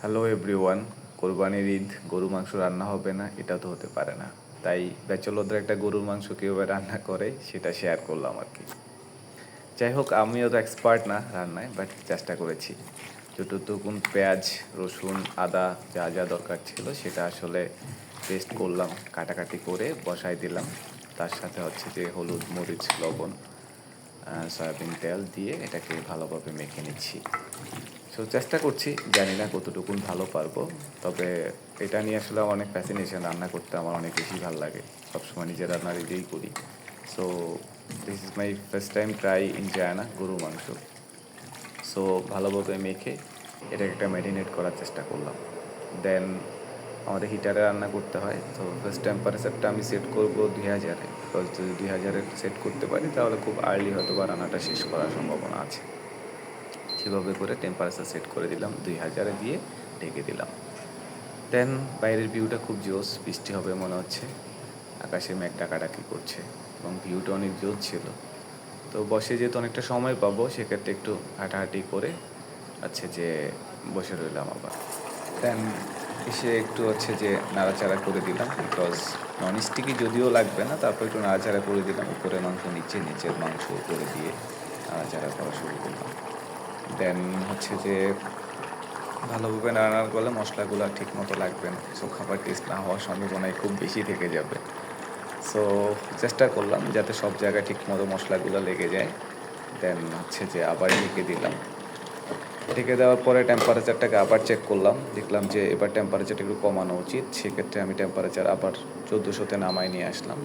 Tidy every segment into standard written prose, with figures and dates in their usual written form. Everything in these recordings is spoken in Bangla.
Hello everyone. কোরবানির ঈদ গরু মাংস রান্না হবে না, এটা তো হতে পারে না। তাই ব্যাচেলরদের একটা গরুর মাংস কীভাবে রান্না করে সেটা শেয়ার করলাম আর কি। যাই হোক, আমিও তো এক্সপার্ট না রান্নায়, বাট চেষ্টা করেছি। যতটুকুন পেঁয়াজ, রসুন, আদা যা যা দরকার ছিল সেটা আসলে পেস্ট করলাম, কাটাকাটি করে বসাই দিলাম। তার সাথে হচ্ছে যে হলুদ, মরিচ, লবণ, সয়াবিন তেল দিয়ে এটাকে ভালোভাবে মেখে নিচ্ছি। সো চেষ্টা করছি, জানি না কতটুকুন ভালো পারবো। তবে এটা নিয়ে আসলে আমার অনেক ফ্যাসিনেশন, রান্না করতে আমার অনেক বেশি ভালো লাগে। সবসময় নিজের রান্না নিজেই করি। So this is my first time try in China গরুর মাংস। সো ভালোভাবে মেখে এটাকে একটা ম্যারিনেট করার চেষ্টা করলাম। দেন আমাদের হিটারে রান্না করতে হয়, তো ফার্স্ট টেম্পারেচারটা আমি সেট করবো 2000-এ। বিকজ যদি 2000-এ সেট করতে পারি তাহলে খুব আর্লি হয়তো বা রান্নাটা শেষ করার সম্ভাবনা আছে। সেভাবে করে টেম্পারেচার সেট করে দিলাম, 2000-এ দিয়ে ঢেকে দিলাম। দেন বাইরের ভিউটা খুব জোস, বৃষ্টি হবে মনে হচ্ছে। আকাশে মেঘ ডাকাডাকি করছে এবং ভিউটা অনেক জোস ছিল। তো বসে যেহেতু অনেকটা সময় পাবো, সেক্ষেত্রে একটু হাঁটাহাঁটি করে যে বসে রইলাম আবার। দেন এসে একটু যে নাড়াচাড়া করে দিলাম, বিকজ নন স্টিকি যদিও লাগবে না, তারপর একটু নাড়াচাড়া করে দিলাম। উপরে মাংস, নিচের মাংস উপরে দিয়ে নাড়াচাড়া করা শুরু করলাম। দেন যে ভালোভাবে রান্না করলে মশলাগুলো ঠিক মতো লাগবে না, সো খাবার টেস্ট না হওয়ার সম্ভাবনাই খুব বেশি থেকে যাবে। সো চেষ্টা করলাম যাতে সব জায়গায় ঠিক মতো মশলাগুলো লেগে যায়। দেন যে আবার ঢেকে দিলাম। ঢেকে দেওয়ার পরে টেম্পারেচারটাকে আবার চেক করলাম, দেখলাম যে এবার টেম্পারেচারটা একটু কমানো উচিত। সেক্ষেত্রে আমি টেম্পারেচার আবার 1400-তে নামায় নিয়ে আসলাম,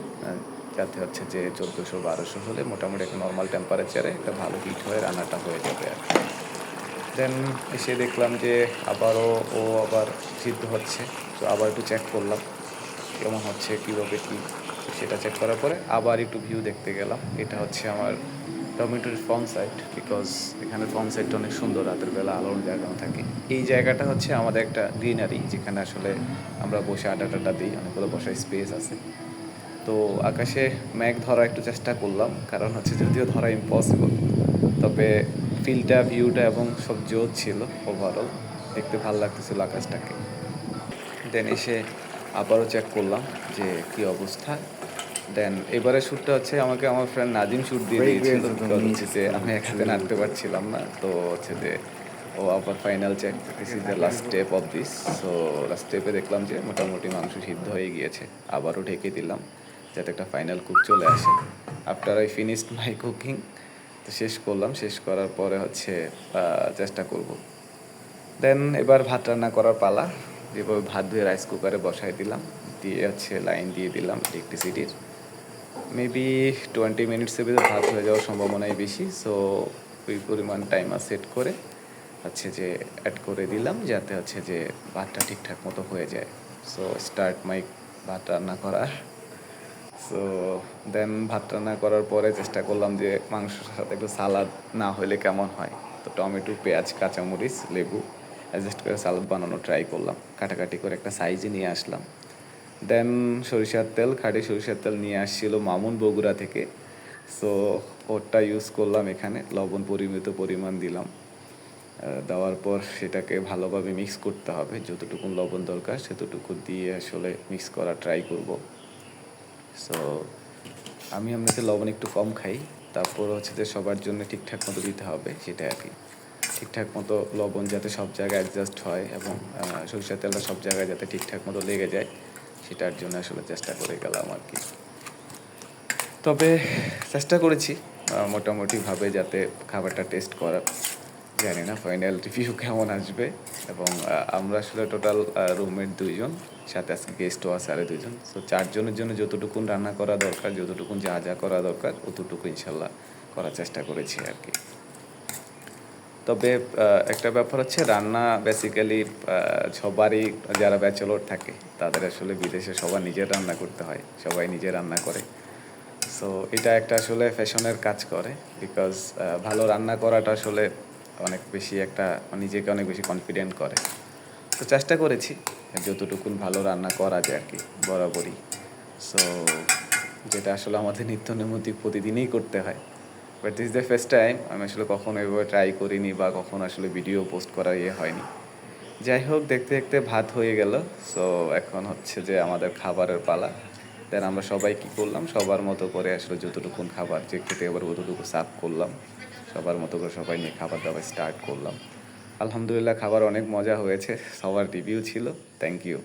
যাতে যে 1400-1200 হলে মোটামুটি একটা নর্মাল টেম্পারেচারে একটা ভালো হিট হয়ে রান্নাটা হয়ে যাবে আর কি। দেন এসে দেখলাম যে আবার সিদ্ধ হচ্ছে। তো আবার একটু চেক করলাম কেমন হচ্ছে, কীভাবে কী। সেটা চেক করার পরে আবার একটু ভিউ দেখতে গেলাম। এটা আমার টমেটোর ফ্রন্ট সাইড, বিকজ এখানে ফ্রন্ট সাইডটা অনেক সুন্দর, রাতের বেলা আলোর জায়গাও থাকে। এই জায়গাটা আমাদের একটা গ্রিনারি, যেখানে আসলে আমরা বসে আড্ডা টাড্ডা দিই, অনেকগুলো বসার স্পেস আছে। তো আকাশে মেঘ ধরার একটু চেষ্টা করলাম, কারণ যদিও ধরা ইম্পসিবল, তবে ফিলটা, ভিউটা এবং সব জোর ছিল। ওভারঅল দেখতে ভালো লাগতেছিল আকাশটাকে। দেন এসে আবারও চেক করলাম যে কী অবস্থা। দেন এবারে শ্যুটটা আমাকে আমার ফ্রেন্ড নাজিম শ্যুট দিয়ে দিয়েছিল, বিকজ যে আমি একসাথে নাড়তে পারছিলাম না। তো যে ও আবার final check, this is the last step of this. So last স্টেপে দেখলাম যে মোটামুটি মাংস সিদ্ধ হয়ে গিয়েছে। আবারও ঢেকে দিলাম যাতে একটা ফাইনাল কুক চলে আসে। After I finished my cooking, তো শেষ করলাম। শেষ করার পরে চেষ্টা করব। দেন এবার ভাত রান্না করার পালা। যেভাবে ভাত ধুয়ে রাইস কুকারে বসাই দিলাম, দিয়ে লাইন দিয়ে দিলাম ইলেকট্রিসিটির। মেবি 20 মিনিটসের ভিতরে ভাত হয়ে যাওয়ার সম্ভাবনাই বেশি। সো ওই পরিমাণ টাইমার সেট করে যে অ্যাড করে দিলাম, যাতে যে ভাতটা ঠিকঠাক মতো হয়ে যায়। সো স্টার্ট মাই ভাত রান্না করার। সো দেন ভাত রান্না করার পরে চেষ্টা করলাম যে মাংসের সাথে একটু সালাদ না হলে কেমন হয়। তো টমেটো, পেঁয়াজ, কাঁচামরিচ, লেবু অ্যাডজাস্ট করে সালাদ বানানো ট্রাই করলাম। কাটাকাটি করে একটা সাইজে নিয়ে আসলাম। দেন সরিষার তেল, খাঁটি সরিষার তেল নিয়ে আসছিল মামুন বগুড়া থেকে। সো ওরটা ইউজ করলাম এখানে। লবণ পরিমিত পরিমাণ দিলাম। দেওয়ার পর সেটাকে ভালোভাবে মিক্স করতে হবে। যতটুকু লবণ দরকার সেতটুকু দিয়ে মিক্স করা ট্রাই করব। সো আমি এমনিতে লবণ একটু কম খাই, তারপর যে সবার জন্য ঠিকঠাক মতো দিতে হবে, সেটা আর কি। ঠিকঠাক মতো লবণ যাতে সব জায়গায় অ্যাডজাস্ট হয় এবং সরিষার তেলটা সব জায়গায় যাতে ঠিকঠাক মতো লেগে যায়, সেটার জন্য চেষ্টা করে গেলাম আর কি। তবে চেষ্টা করেছি মোটামুটিভাবে যাতে খাবারটা টেস্ট করার। জানি না ফাইনাল রিভিউ কেমন আসবে। এবং আমরা টোটাল রুমমেট 2 জন, সাথে আজকে গেস্টও আছে আরও 2 জন। সো 4 জনের জন্য যতটুকুন রান্না করা দরকার, যতটুকুন যা যা করা দরকার, অতটুকু ইনশাল্লাহ করার চেষ্টা করেছি আর কি। তবে একটা ব্যাপার রান্না বেসিক্যালি সবারই, যারা ব্যাচেলর থাকে তাদের বিদেশে সবার নিজের রান্না করতে হয়, সবাই নিজে রান্না করে। সো এটা একটা ফ্যাশনের কাজ করে, বিকজ ভালো রান্না করাটা অনেক বেশি নিজেকে অনেক বেশি কনফিডেন্ট করে। তো চেষ্টা করেছি যতটুকুন ভালো রান্না করা যায় আর কি, বরাবরই। সো যেটা আমাদের নিত্য নৈমিত্তিক প্রতিদিনই করতে হয়। But this the first time আমি কখনো এভাবে ট্রাই করিনি, বা কখনো ভিডিও পোস্ট করা হয়নি। যাই হোক, দেখতে দেখতে ভাত হয়ে গেল। সো এখন হচ্ছে যে আমাদের খাবারের পালা। দেন আমরা সবাই কী করলাম, সবার মতো করে আসলে যতটুকুন খাবার যে খেতে পারবো ততটুকু সার্ভ করলাম। সবার মতো করে সবাই নিয়ে খাবার দাবার স্টার্ট করলাম। আলহামদুলিল্লাহ খাবার অনেক মজা হয়েছে, সবার রিভিউ ছিল। Thank you.